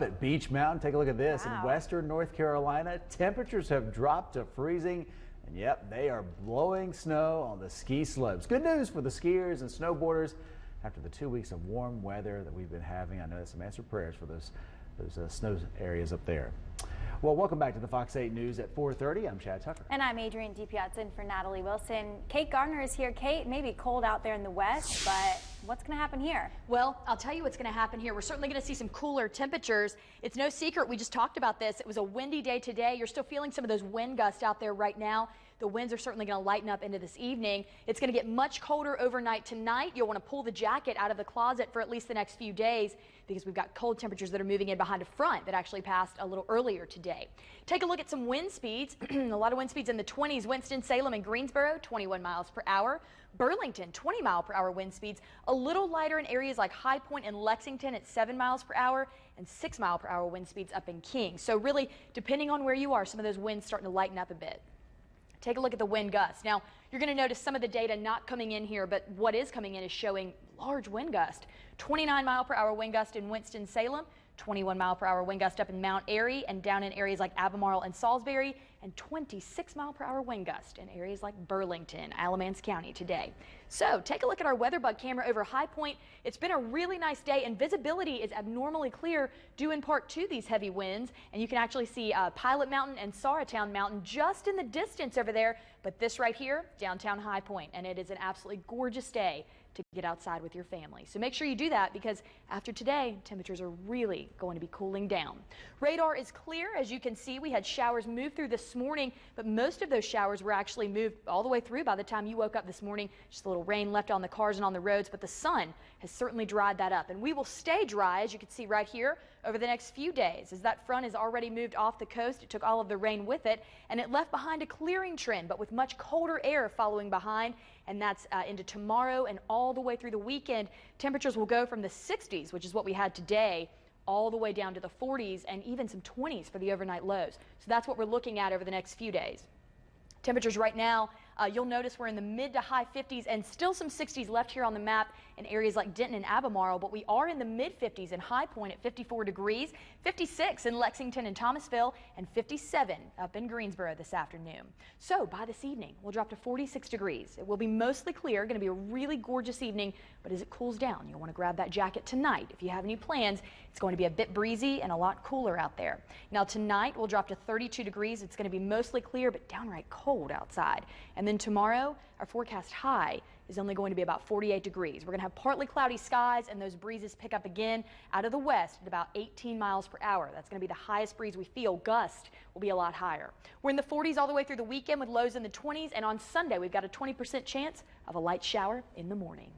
up at Beach Mountain. Take a look at this. Wow. In western North Carolina, temperatures have dropped to freezing. And yep, they are blowing snow on the ski slopes. Good news for the skiers and snowboarders after the 2 weeks of warm weather that we've been having. I know that's some answered prayers for those snow areas up there. Well, welcome back to the Fox 8 News at 4:30. I'm Chad Tucker. And I'm Adrienne DiPiazza for Natalie Wilson. Kate Gardner is here. Kate, maybe cold out there in the west, but what's going to happen here? Well, I'll tell you what's going to happen here. We're certainly going to see some cooler temperatures. It's no secret. We just talked about this. It was a windy day today. You're still feeling some of those wind gusts out there right now. The winds are certainly going to lighten up into this evening. It's going to get much colder overnight tonight. You'll want to pull the jacket out of the closet for at least the next few days because we've got cold temperatures that are moving in behind a front that actually passed a little earlier today. Take a look at some wind speeds. A lot of wind speeds in the 20s. Winston-Salem and Greensboro, 21 miles per hour. Burlington, 20 mile per hour wind speeds. A little lighter in areas like High Point and Lexington at 7 miles per hour and 6 mile per hour wind speeds up in King. So really, depending on where you are, some of those winds starting to lighten up a bit. Take a look at the wind gusts. Now, you're going to notice some of the data not coming in here, but what is coming in is showing large wind gust. 29 mile per hour wind gust in Winston-Salem, 21 mile per hour wind gust up in Mount Airy and down in areas like Albemarle and Salisbury, and 26 mile per hour wind gust in areas like Burlington, Alamance County today. So take a look at our weather bug camera over High Point. It's been a really nice day and visibility is abnormally clear due in part to these heavy winds. And you can actually see Pilot Mountain and Saratown Mountain just in the distance over there. But this right here, downtown High Point, and it is an absolutely gorgeous day to get outside with your family. So make sure you do that because after today, temperatures are really going to be cooling down. Radar is clear. As you can see, we had showers move through this morning, but most of those showers were actually moved all the way through by the time you woke up this morning. Just a little rain left on the cars and on the roads, but the sun has certainly dried that up. And we will stay dry, as you can see right here, over the next few days. As that front has already moved off the coast, it took all of the rain with it, and it left behind a clearing trend, but with much colder air following behind. And that's into tomorrow and all the way through the weekend. Temperatures will go from the 60s, which is what we had today, all the way down to the 40s and even some 20s for the overnight lows. So that's what we're looking at over the next few days. Temperatures right now, you'll notice we're in the mid to high 50s and still some 60s left here on the map in areas like Denton and Albemarle, but we are in the mid 50s in High Point at 54 degrees, 56 in Lexington and Thomasville, and 57 up in Greensboro this afternoon. So by this evening, we'll drop to 46 degrees. It will be mostly clear, going to be a really gorgeous evening, but as it cools down, you'll want to grab that jacket tonight. If you have any plans, it's going to be a bit breezy and a lot cooler out there. Now tonight, we'll drop to 32 degrees. It's going to be mostly clear, but downright cold outside. And then tomorrow, our forecast high is only going to be about 48 degrees. We're going to have partly cloudy skies and those breezes pick up again out of the west at about 18 miles per hour. That's going to be the highest breeze we feel. Gust will be a lot higher. We're in the 40s all the way through the weekend with lows in the 20s, and on Sunday we've got a 20% chance of a light shower in the morning.